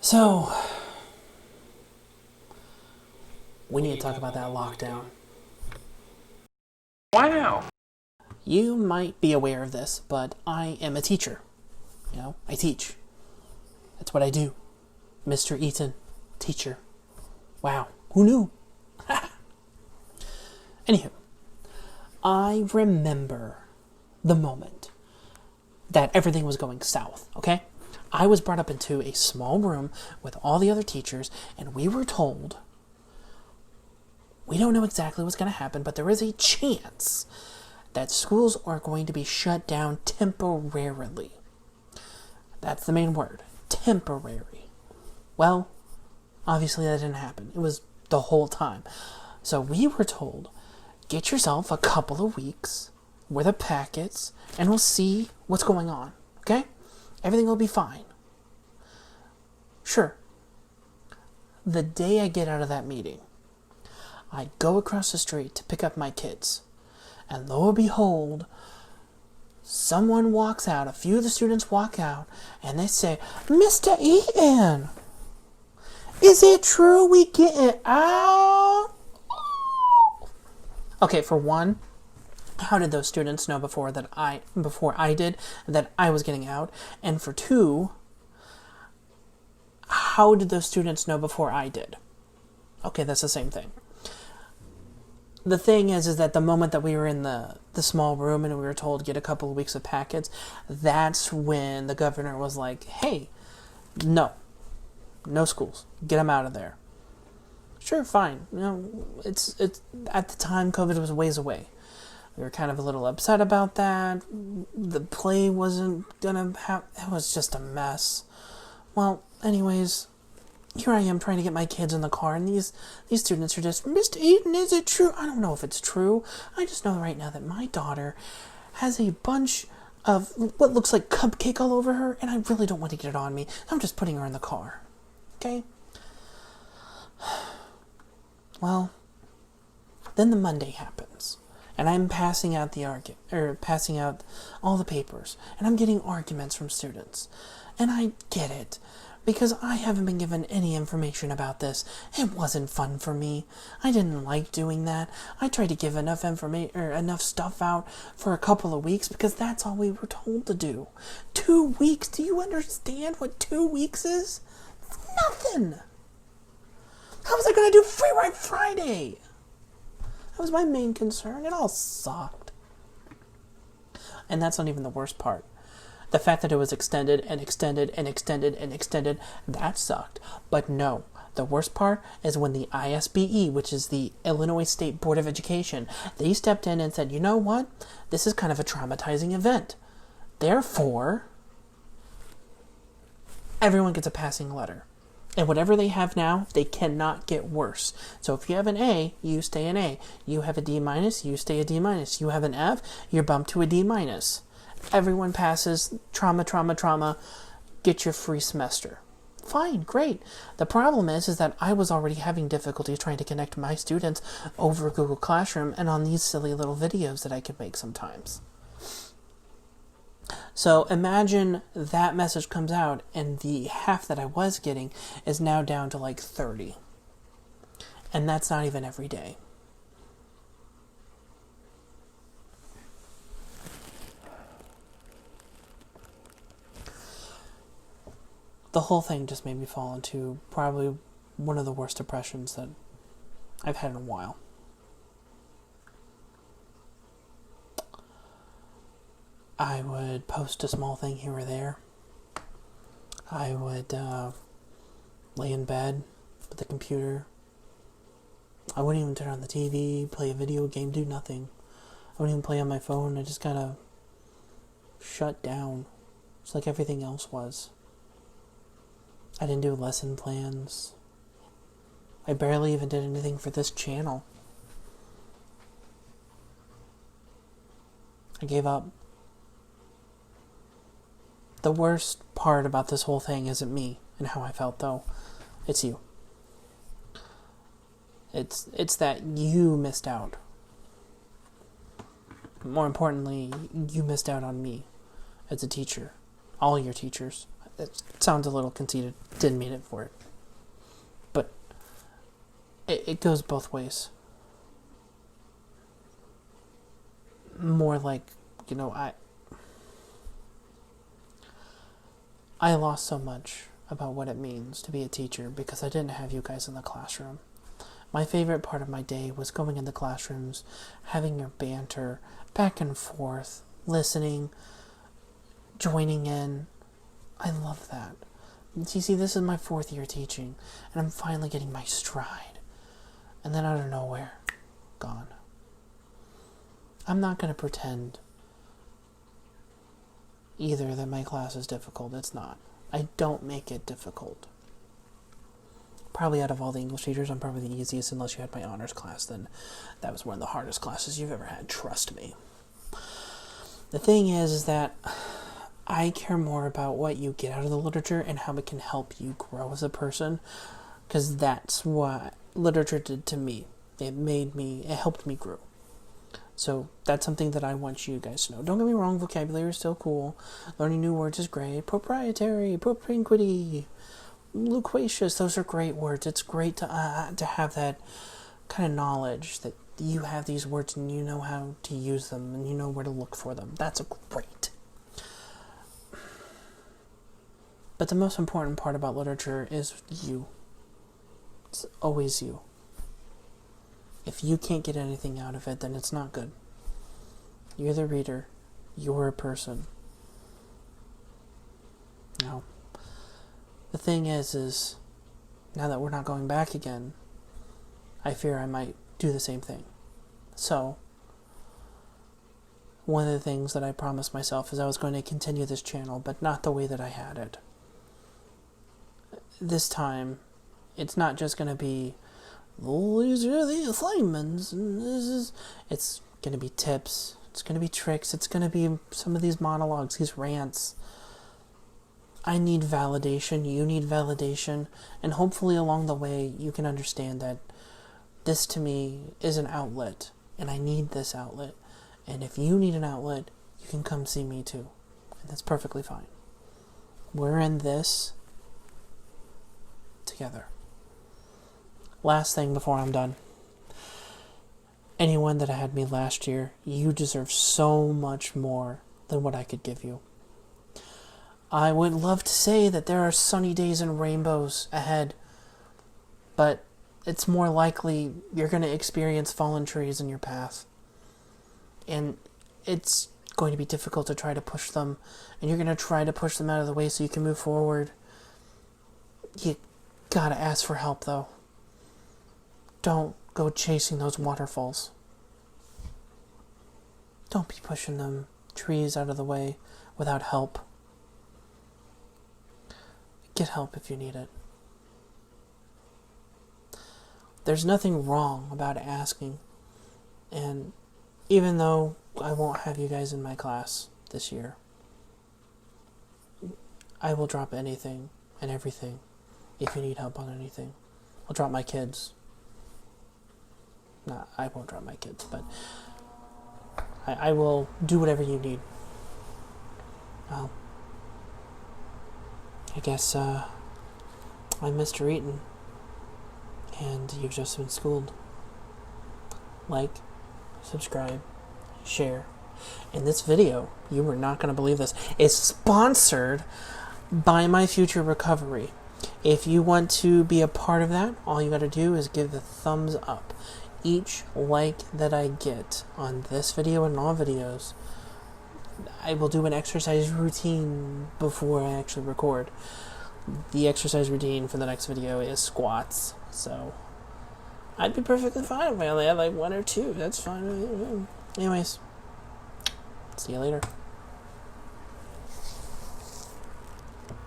So, we need to talk about that lockdown. Wow. You might be aware of this, but I am a teacher. I teach. That's what I do. Mr. Eaton, teacher. Wow, who knew? Anywho, I remember the moment that everything was going south, okay? I was brought up into a small room with all the other teachers, and we were told, we don't know exactly what's going to happen, but there is a chance that schools are going to be shut down temporarily. That's the main word, temporary. Well, obviously that didn't happen. It was the whole time. So we were told, get yourself a couple of weeks with the packets, and we'll see what's going on, okay? Everything will be fine. Sure. The day I get out of that meeting, I go across the street to pick up my kids. And lo and behold, someone walks out, a few of the students walk out, and they say, Mr. Eaton, is it true we get it out? Okay, for one, how did those students know before I did that I was getting out? And for two, how did those students know before I did? Okay, that's the same thing. The thing is that the moment that we were in the small room and we were told to get a couple of weeks of packets, that's when the governor was like, hey, no schools, get them out of there. Sure, fine. It's at the time COVID was a ways away. We were kind of a little upset about that. The play wasn't gonna happen. It was just a mess. Well, anyways, here I am trying to get my kids in the car, and these students are just, Mr. Eaton, is it true? I don't know if it's true. I just know right now that my daughter has a bunch of what looks like cupcake all over her, and I really don't want to get it on me. I'm just putting her in the car. Okay? Well, then the Monday happens, and I'm passing out all the papers, and I'm getting arguments from students, and I get it, because I haven't been given any information about this. It wasn't fun for me. I didn't like doing that. I tried to give enough information or enough stuff out for a couple of weeks because that's all we were told to do. 2 weeks? Do you understand what 2 weeks is? It's nothing. How was I going to do Free Ride Friday? That was my main concern. It all sucked. And that's not even the worst part. The fact that it was extended and extended and extended and extended, that sucked. But no, the worst part is when the ISBE, which is the Illinois State Board of Education, they stepped in and said, you know what? This is kind of a traumatizing event. Therefore, everyone gets a passing letter. And whatever they have now, they cannot get worse. So if you have an A, you stay an A. You have a D minus, you stay a D minus. You have an F, you're bumped to a D minus. Everyone passes, trauma, get your free semester. Fine, great. The problem is that I was already having difficulty trying to connect my students over Google Classroom and on these silly little videos that I could make sometimes. So imagine that message comes out and the half that I was getting is now down to like 30. And that's not even every day. The whole thing just made me fall into probably one of the worst depressions that I've had in a while. I would post a small thing here or there. I would lay in bed with the computer. I wouldn't even turn on the TV, play a video game, do nothing. I wouldn't even play on my phone. I just kind of shut down, just like everything else was. I didn't do lesson plans. I barely even did anything for this channel. I gave up. The worst part about this whole thing isn't me and how I felt, though. It's you. It's that you missed out. More importantly, you missed out on me as a teacher. All your teachers. It sounds a little conceited. Didn't mean it for it. But it goes both ways. More like, I lost so much about what it means to be a teacher because I didn't have you guys in the classroom. My favorite part of my day was going in the classrooms, having your banter, back and forth, listening, joining in. I love that. You see, this is my 4th year teaching, and I'm finally getting my stride. And then out of nowhere, gone. I'm not going to pretend either that my class is difficult. It's not. I don't make it difficult. Probably out of all the English teachers, I'm probably the easiest, unless you had my honors class. Then that was one of the hardest classes you've ever had. Trust me. The thing is that I care more about what you get out of the literature and how it can help you grow as a person, because that's what literature did to me. It helped me grow. So that's something that I want you guys to know. Don't get me wrong, vocabulary is still cool. Learning new words is great. Proprietary, propinquity, loquacious, those are great words. It's great to have that kind of knowledge that you have these words and you know how to use them and you know where to look for them. That's great. But the most important part about literature is you. It's always you. If you can't get anything out of it, then it's not good. You're the reader. You're a person. Now, the thing is now that we're not going back again, I fear I might do the same thing. So, one of the things that I promised myself is I was going to continue this channel, but not the way that I had it. This time, it's not just going to be, these are the assignments, and it's going to be tips, it's going to be tricks, it's going to be some of these monologues, these rants. I need validation, you need validation, and hopefully along the way you can understand that this to me is an outlet, and I need this outlet, and if you need an outlet, you can come see me too, and that's perfectly fine. We're in this together. Last thing before I'm done. Anyone that had me last year, you deserve so much more than what I could give you. I would love to say that there are sunny days and rainbows ahead, but it's more likely you're going to experience fallen trees in your path. And it's going to be difficult to try to push them, and you're going to try to push them out of the way so you can move forward. You gotta ask for help, though. Don't go chasing those waterfalls. Don't be pushing them trees out of the way without help. Get help if you need it. There's nothing wrong about asking. And even though I won't have you guys in my class this year, I will drop anything and everything if you need help on anything. I'll drop my kids. Nah, I won't drop my kids, but I will do whatever you need. Well, I guess I'm Mr. Eaton, and you've just been schooled. Like, subscribe, share. And this video, you are not going to believe this, is sponsored by My Future Recovery. If you want to be a part of that, all you got to do is give the thumbs up. Each like that I get on this video and all videos, I will do an exercise routine before I actually record. The exercise routine for the next video is squats, so I'd be perfectly fine if I only had like 1 or 2. That's fine. Anyways, see you later.